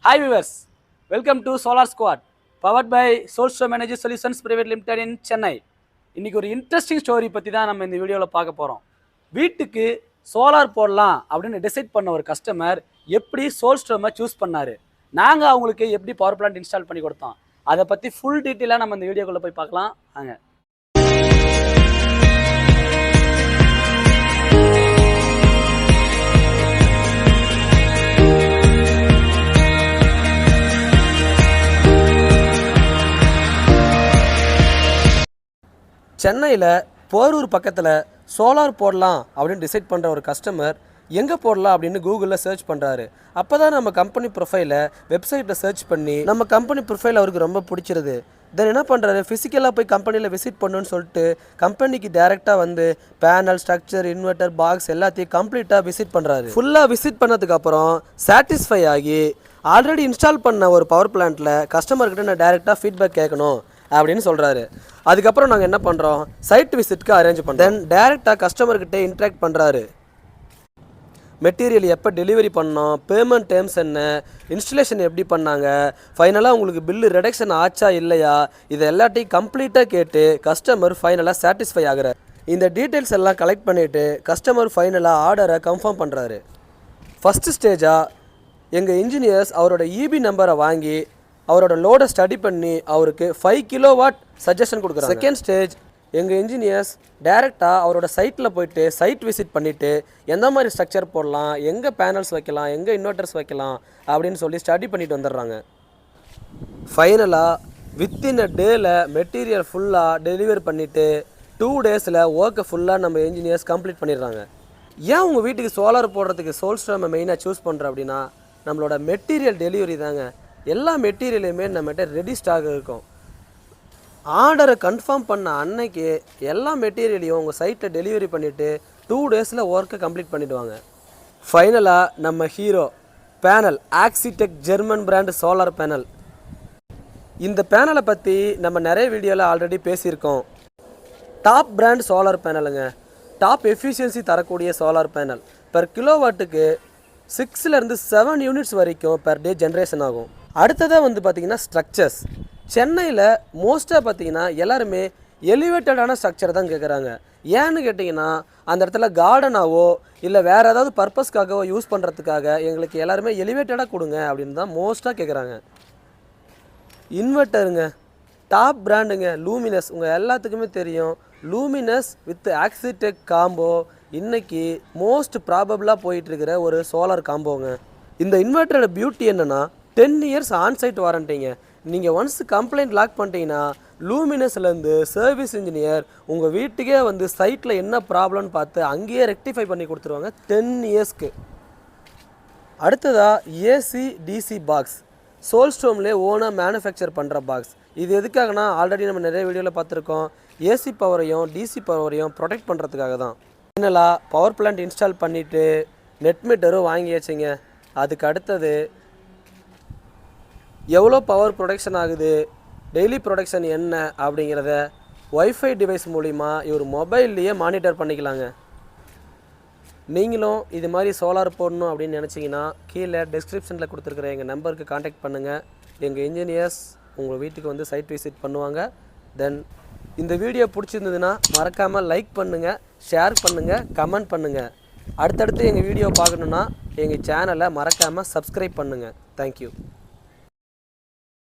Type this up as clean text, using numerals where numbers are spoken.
Hi viewers, welcome to Solar Squad, powered by Solstrom Energy Solutions Private Limited in Chennai. இன்னைக்கு ஒரு interesting story பற்றி தான் நம்ம இந்த வீடியோவில் பார்க்க போகிறோம். வீட்டுக்கு சோலார் போடலாம் அப்படின்னு டிசைட் பண்ண ஒரு கஸ்டமர் எப்படி சோல்ஸ்ட்ரோமை சூஸ் பண்ணார், நாங்கள் அவங்களுக்கு எப்படி பவர் பிளான்ட் இன்ஸ்டால் பண்ணி கொடுத்தோம், அதை பற்றி ஃபுல் டீட்டெயிலாக நம்ம இந்த வீடியோக்குள்ளே போய் பார்க்கலாம் வாங்க. சென்னையில் போரூர் பக்கத்தில் சோலார் போடலாம் அப்படின்னு டிசைட் பண்ணுற ஒரு கஸ்டமர் எங்கே போடலாம் அப்படின்னு கூகுளில் சர்ச் பண்ணுறாரு. அப்போ தான் நம்ம கம்பெனி ப்ரொஃபைலை வெப்சைட்டில் சர்ச் பண்ணி நம்ம கம்பெனி ப்ரொஃபைல் அவருக்கு ரொம்ப பிடிச்சிருது. தென் என்ன பண்ணுறாரு, ஃபிசிக்கலாக போய் கம்பெனியில் விசிட் பண்ணுன்னு சொல்லிட்டு கம்பெனிக்கு டேரெக்டாக வந்து பேனல், ஸ்ட்ரக்சர், இன்வெர்டர், பாக்ஸ் எல்லாத்தையும் கம்ப்ளீட்டாக விசிட் பண்ணுறாரு. ஃபுல்லாக விசிட் பண்ணதுக்கப்புறம் சாட்டிஸ்ஃபை ஆகி ஆல்ரெடி இன்ஸ்டால் பண்ண ஒரு பவர் பிளான்ட்டில் கஸ்டமர்கிட்ட நான் டேரெக்டாக ஃபீட்பேக் கேட்கணும் அப்படின்னு சொல்கிறாரு. அதுக்கப்புறம் நாங்கள் என்ன பண்ணுறோம், சைட் விசிட்க்கு அரேஞ்ச் பண்ணுறோம். தென் டேரெக்டாக கஸ்டமர்கிட்ட இன்ட்ராக்ட் பண்ணுறாரு. மெட்டீரியல் எப்போ டெலிவரி பண்ணோம், பேமெண்ட் டேர்ம்ஸ் என்ன, இன்ஸ்டலேஷன் எப்படி பண்ணாங்க, ஃபைனலாக உங்களுக்கு பில்லு ரிடக்ஷன் ஆச்சா இல்லையா, இது எல்லாத்தையும் கம்ப்ளீட்டாக கேட்டு கஸ்டமர் ஃபைனலாக சாட்டிஸ்ஃபை ஆகிறார். இந்த டீட்டெயில்ஸ் எல்லாம் கலெக்ட் பண்ணிவிட்டு கஸ்டமர் ஃபைனலாக ஆர்டரை கன்ஃபார்ம் பண்ணுறாரு. ஃபஸ்ட்டு ஸ்டேஜாக எங்கள் இன்ஜினியர்ஸ் அவரோட இபி நம்பரை வாங்கி அவரோட லோடை ஸ்டடி பண்ணி அவருக்கு 5 கிலோவாட் சஜஷன் கொடுக்குறாங்க. செகண்ட் ஸ்டேஜ் எங்கள் இன்ஜினியர்ஸ் டேரெக்டாக அவரோட சைட்டில் போயிட்டு சைட் விசிட் பண்ணிவிட்டு எந்த மாதிரி ஸ்ட்ரக்சர் போடலாம், எங்கே பேனல்ஸ் வைக்கலாம், எங்கே இன்வெர்டர்ஸ் வைக்கலாம் அப்படின்னு சொல்லி ஸ்டடி பண்ணிட்டு வந்துடுறாங்க. ஃபைனலாக வித்தின் அ டேயில் மெட்டீரியல் ஃபுல்லாக டெலிவரி பண்ணிவிட்டு 2 டேஸில் ஒர்க்கை ஃபுல்லாக நம்ம இன்ஜினியர்ஸ் கம்ப்ளீட் பண்ணிடுறாங்க. ஏன் உங்கள் வீட்டுக்கு சோலார் போடுறதுக்கு சோல்ஸ்ட்ரோமை மெயினாக சூஸ் பண்ணுறோம் அப்படின்னா, நம்மளோட மெட்டீரியல் டெலிவரி தாங்க. எல்லா மெட்டீரியலுமே நம்மகிட்ட ரெடி ஸ்டாக் இருக்கும். ஆர்டரை கன்ஃபார்ம் பண்ண அன்னைக்கு எல்லா மெட்டீரியலையும் உங்கள் சைட்டில் டெலிவரி பண்ணிவிட்டு 2 டேஸில் ஒர்க்கை கம்ப்ளீட் பண்ணிவிடுவாங்க. ஃபைனலாக நம்ம hero panel Axitec German brand solar panel. இந்த பேனலை பற்றி நம்ம நிறைய வீடியோவில் ஆல்ரெடி பேசியிருக்கோம். டாப் பிராண்ட் சோலார் பேனலுங்க. டாப் எஃபிஷியன்சி தரக்கூடிய சோலார் பேனல். பெர் கிலோவாட்டுக்கு 6 to 7 யூனிட்ஸ் வரைக்கும் பெர் டே ஜென்ரேஷன் ஆகும். அடுத்ததாக வந்து பார்த்திங்கன்னா ஸ்ட்ரக்சர்ஸ். சென்னையில் மோஸ்ட்டாக பார்த்திங்கன்னா எல்லாருமே எலிவேட்டடான ஸ்ட்ரக்சர் தான் கேட்குறாங்க. ஏன்னு கேட்டிங்கன்னா அந்த இடத்துல கார்டனாவோ இல்லை வேறு ஏதாவது பர்பஸ்க்காகவோ யூஸ் பண்ணுறதுக்காக எங்களுக்கு எல்லாருமே எலிவேட்டடாக கொடுங்க அப்படின்னு தான் மோஸ்ட்டாக கேட்குறாங்க. இன்வெர்ட்டருங்க, டாப் பிராண்டுங்க லூமினஸ். உங்கள் எல்லாத்துக்குமே தெரியும், லூமினஸ் வித் ஆக்சிடெக் காம்போ இன்றைக்கி மோஸ்ட் ப்ராபபிளாக போயிட்டுருக்கிற ஒரு சோலார் காம்போங்க. இந்த இன்வெர்ட்டரோட பியூட்டி என்னென்னா 10 இயர்ஸ் ஆன்சைட் வாரண்டிங்க. நீங்கள் ஒன்ஸ் கம்ப்ளைண்ட் லாக் பண்ணிட்டீங்கன்னா லூமினஸ்லேருந்து சர்வீஸ் இன்ஜினியர் உங்கள் வீட்டுக்கே வந்து சைட்டில் என்ன ப்ராப்ளம்னு பார்த்து அங்கேயே ரெக்டிஃபை பண்ணி கொடுத்துருவாங்க 10 இயர்ஸ்க்கு. அடுத்ததாக ஏசி டிசி பாக்ஸ். சோல்ஸ்ட்ரோம்லேயே ஓனாக மேனுஃபேக்சர் பண்ணுற பாக்ஸ். இது எதுக்காகனா ஆல்ரெடி நம்ம நிறைய வீடியோவில் பார்த்துருக்கோம். ஏசி பவரையும் டிசி பவரையும் ப்ரொடெக்ட் பண்ணுறதுக்காக தான். ஃபைனலாக பவர் பிளான்ட் இன்ஸ்டால் பண்ணிவிட்டு நெட் மீட்டரும் வாங்கியாச்சுங்க. அதுக்கு அடுத்தது எவ்வளோ பவர் ப்ரொடக்ஷன் ஆகுது, டெய்லி ப்ரொடக்ஷன் என்ன அப்படிங்கிறத ஒய்ஃபை டிவைஸ் மூலிமா இவர் மொபைல்லையே மானிட்டர் பண்ணிக்கலாங்க. நீங்களும் இது மாதிரி சோலார் போடணும் அப்படின்னு நினச்சிங்கன்னா கீழே டிஸ்கிரிப்ஷனில் கொடுத்துருக்குற எங்கள் நம்பருக்கு காண்டாக்ட் பண்ணுங்கள். எங்கள் இன்ஜினியர்ஸ் உங்கள் வீட்டுக்கு வந்து சைட் விசிட் பண்ணுவாங்க. தென் இந்த வீடியோ பிடிச்சிருந்ததுன்னா மறக்காமல் லைக் பண்ணுங்கள், ஷேர் பண்ணுங்கள், கமெண்ட் பண்ணுங்கள். அடுத்தடுத்து எங்கள் வீடியோ பார்க்கணுன்னா எங்கள் சேனலை மறக்காமல் சப்ஸ்கிரைப் பண்ணுங்கள். தேங்க்யூ.